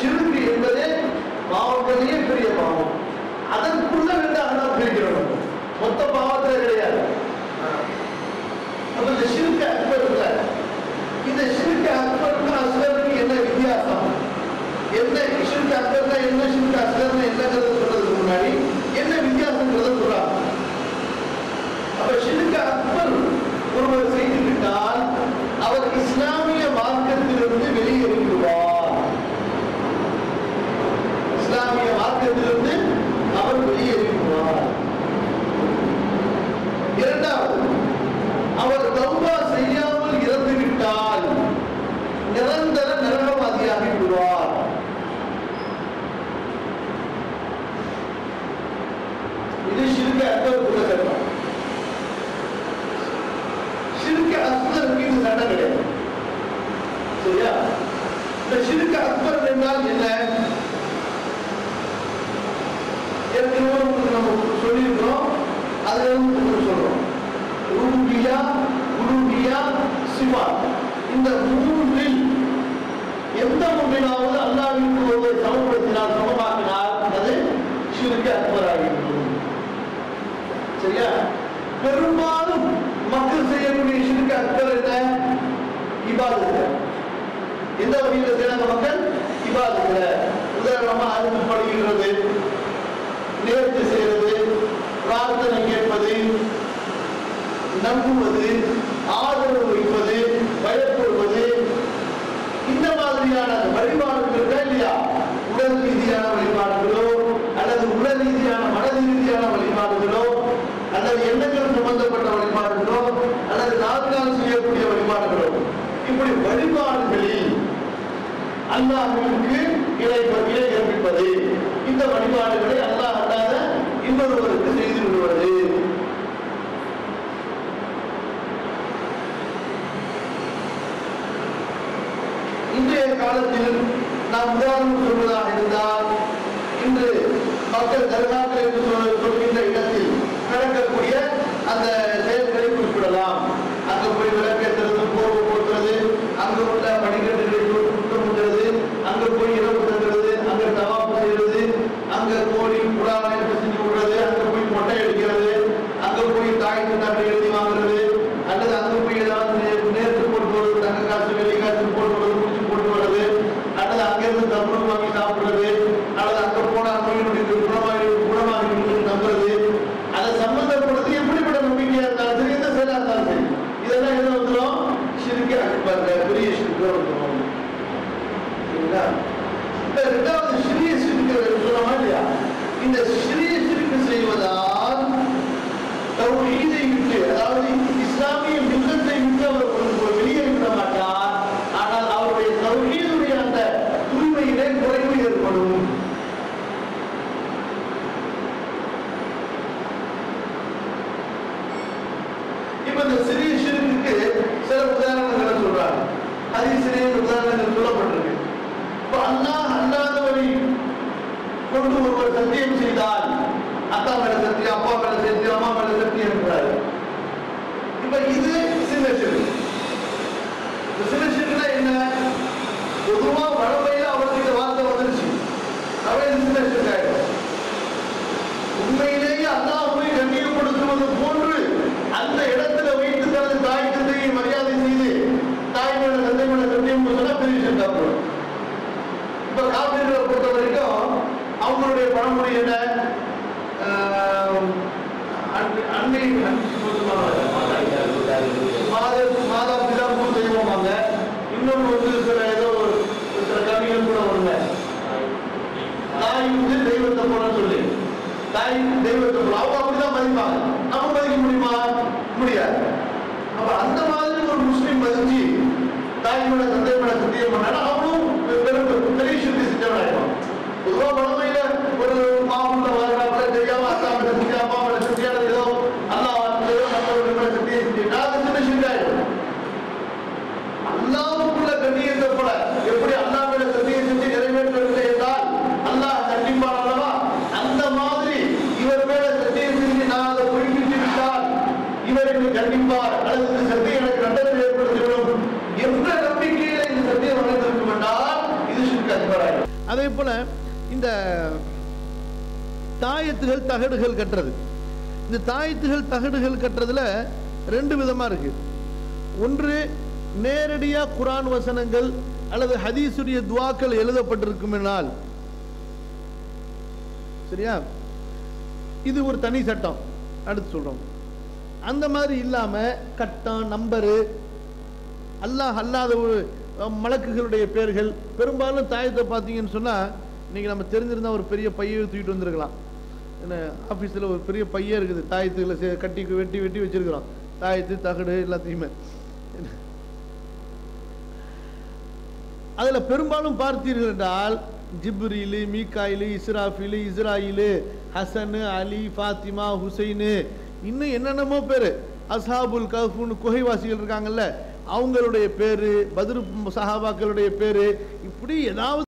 ஷிர்க் என்பதே பாவங்களையே பெரிய பாவம். அதற்குள்ள ரெண்டாக பிரிக்கிறோம். மொத்த பாவத்துல கிடையாது. அப்ப இந்த ஷிர்க் அக்பர் இல்ல, இந்த ஷிர்க் அக்பருக்கு அஸ்கருக்கு என்ன வித்தியாசம்? என்ன ஷிர்க் அக்பர்னா என்ன, ஷிர்க் அஸ்கர்னா என்னங்கிறத சொல்றதுக்கு முன்னாடி என்ன வித்தியாசங்கிறத சொல்றாங்க. அப்ப ஷிர்க் அக்பர் ஒருவர் செய்துவிட்டால் அவர் இஸ்லாமிய மார்க்கத்திலிருந்து வெளியேறிவிடுவார். இஸ்லாமிய மார்க்கத்திலிருந்து அவர் வெளியேறிவிடுவார். இரண்டாவது, அவர் தௌபா செய்யாமல் இறந்துவிட்டால் நிரந்தர நரகவாதியாகி விடுவார். இது ஷிர்க் அக்பர் உள்ள சட்டம். ஷிர்க் அஸ்கருக்கு இது சட்டம் கிடையாது. சரியா? இந்த ஷிர்க் அக்பர் என்றால் என்ன? ஏற்கனவே நம்ம சொல்லியிருக்கிறோம், அதுல இருந்து சொல்றோம். ரூபியா, உலூஹியா, சிஃபாத், இந்த மூன்றில் எந்த ஒன்றிலாவது அல்லாஹ்விற்கு ஒருவரை சமப்படுத்தினால், சமமாக்கினால் அது ஷிர்க் அக்பர் ஆகிவிடும். சரியா? பெரும்பாலும் மக்கள் செய்யக்கூடிய ஷிர்க் அக்பர் என்ன? இபாதத். எந்த வகையில் செய்யறாங்க மக்கள்? இபாதத். உதாரணமா அறுப்பு படுகிறது, நேர்ச்சி செய்வது, பிரார்த்தனை கேட்பது, நம்புவது, ஆதரவு வைப்பது, பயப்படுவது, இந்த மாதிரியான வழிபாடுகள் இல்லையா? உடல் ரீதியான வழிபாடுகளோ அல்லது உடல் ரீதியான மன ரீதியான வழிபாடுகளோ அல்லது எண்ணங்கள் சம்பந்தப்பட்ட வழிபாடுகளோ அல்லது நாட்கள் செய்யக்கூடிய வழிபாடுகளோ, இப்படி வழிபாடுகளில் அல்லாஹ்விற்கு இணை கற்பிப்பது, இந்த வழிபாடுகளை அல்லாஹ் அல்லாத இன்னொருவருக்கு செய்து விடுவது. இன்றைய காலத்தில் நாம் உதாரணம் சொல்வதாக இருந்தால், இன்று மக்கள் தர்காக்கள் என்று சொல்கின்ற இடத்தில் நடக்கக்கூடிய அந்த செயல்களை குறிப்பிடலாம். அங்கு போய் விளக்கேற்றது, போர்வு போட்டுறது, அங்கு உள்ள படிக்கட்டுகளை சுத்தமுகிறது, அங்கு போய் இரவு தங்குறது, அங்கு தவாப்பு செய்வது, அங்கு கோழி புறாவை செஞ்சு விடுறது, அங்கு போய் மொட்டை அடிக்கிறது, அங்கு போய் தாய் தந்தை எழுதி வாங்குறது, அல்லது அங்கு போய் ஏதாவது நேர்த்து போட்டு வருவது, தங்க காசு வெள்ளி காசு போட்டு வருவது, முடிச்சு போட்டு வருது, அல்லது அங்கிருந்து தம்பு வாங்கி சாப்பிடுறது, அல்லது அங்க போனா நோயினுடைய குணமாகி நம்புறது, அதை சம்பந்தப்படுத்தி எப்படிப்பட்ட நம்பிக்கையா இருந்தாலும் சரி, எந்த செயலா இருந்தாலும் சரி, இதெல்லாம் எது வந்துடும்? ஷிர்க் அக்பர், பெரிய ஷிர்க் வந்துடும். சரிங்களா? இந்த இரண்டாவது சிறிய ஷிர்க் சொல்லமா இல்லையா? இந்த சிறிய ஷிர்க் செய்வதால் தௌஹீதை விட்டு, அதாவது இஸ்லாமிய மில்லத்தை விட்டு அவர் வெளியே விட மாட்டார். ஆனால் அவருடைய தௌஹீதுடைய அந்த தூய்மையிலே குறைவு ஏற்படும். இப்ப இந்த சிறிய ஷிர்க்குக்கு சில உதாரணங்களை சொல்றாங்க. ஹதீஸிலே உதாரணங்கள் சொல்லப்பட்டிருக்கு. இப்ப அல்லாஹ் அல்லாதவரை கொண்டு ஒருவர் சத்தியம் செய்தால், அத்தா மேல சத்தியம், அப்பா மேல சத்தியம், அம்மா மேல சத்தியம் இருக்கிறாரு. இப்ப இது சின்ன ஷிர்க். சின்ன ஷிர்க்னா என்ன? பொதுவா வளமையில அவருக்கு இந்த வார்த்தை வந்துருச்சு, அவை சின்ன ஷிர்க் ஆயிடும். உண்மையிலேயே அல்லாஹ்வை கண்ணியப்படுத்துவது போன்று அந்த இடத்துல வைத்து தனது தாய் தந்தையை மரியாதை செய்து தாய் மேல தந்தை மேல சத்தியம் சொன்னா பெரிய ஷிர்க் ஆகும். இப்ப காப்பீடுகளை பொறுத்த வரைக்கும் அவங்களுடைய பழமொழி என்ன? அன்னை மாதா பிதா பூ தெய்வமாங்க. இன்னொன்று வந்து சில ஏதோ சில கவிகள் கூட வருங்க, தாய் வந்து தெய்வத்தை போல சொல்லி, தாய் தெய்வத்தை போல அவங்க அப்படிதான் மதிப்பாங்க. நம்ம மதிக்க முடியுமா? முடியாது. அப்ப அந்த மாதிரி ஒரு முஸ்லீம் மதிச்சு தாயோட தந்தை மேல சத்தியம் பண்ணா அவனும் பெரிய ஷிர்க் செஞ்சவனாயிருவான். பொதுவா வளமையில ஒரு மாவுள்ள வரலாறுல தெரியாம அத்தா மேல சத்தியம், அப்பா மேல சத்தியம், ஏதோ அல்லாஹ் மற்றவர்கள் மேல சத்தியம் செஞ்சுட்டா அது சின்ன ஷிர்க் ஆயிடும். அல்லாஹ்வுக்குள்ள கண்ணியத்தை போல எப்படி அல்லாஹ் மேல சத்தியம் செஞ்சு நிறைவேற்றவில்லை என்றால் அல்லாஹ் கண்டிப்பான் அல்லவா, அந்த மாதிரி இவர் மேல சத்தியம் செஞ்சு நான் அதை பொய்ப்பித்து விட்டால் இவர் என்னை கண்டிப்பார் அல்லது சத்தியம் எனக்கு நட்டத்தை ஏற்படுத்திவிடும் அதே போல இந்த தாயத்துகள் தகடுகள் கட்டுறது, இந்த தாயத்துகள் தகடுகள் கட்டுறதுல ரெண்டு விதமா இருக்கு. ஒன்று நேரடியா குர்ஆன் வசனங்கள் அல்லது ஹதீஸுடைய துஆக்கள் எழுதப்பட்டிருக்குமென்றால், சரியா, இது ஒரு தனி சட்டம். அடுத்து சொல்றோம். அந்த மாதிரி இல்லாம கட்டம், நம்பரு, அல்லாஹ் அல்லாத ஒரு மலக்குகளுடைய பேர்கள், பெரும்பாலும் தாயத்தை பார்த்தீங்கன்னு சொன்னா, இன்னைக்கு நம்ம தெரிஞ்சிருந்தா ஒரு பெரிய பையை தூக்கிட்டு வந்திருக்கலாம். என்ன, ஆஃபீஸில் ஒரு பெரிய பையே இருக்குது, தாயத்துகளை கட்டி வெட்டி வெட்டி வச்சிருக்கிறோம், தாயத்து தகடு எல்லாத்தையுமே. அதில் பெரும்பாலும் பார்த்தீர்கள் என்றால் ஜிப்ரீலு, மீகாயிலு, இஸ்ராஃபிலு, இஸ்ராயிலு, ஹசனு, அலி, ஃபாத்திமா, ஹுசைனு, இன்னும் என்னென்னமோ பேர், அஸ்ஹாபுல் கஹ்ஃப்னு குகைவாசிகள் இருக்காங்கல்ல, அவங்களுடைய பேரு, பத்ரு சஹாபாக்களுடைய பேரு, இப்படி ஏதாவது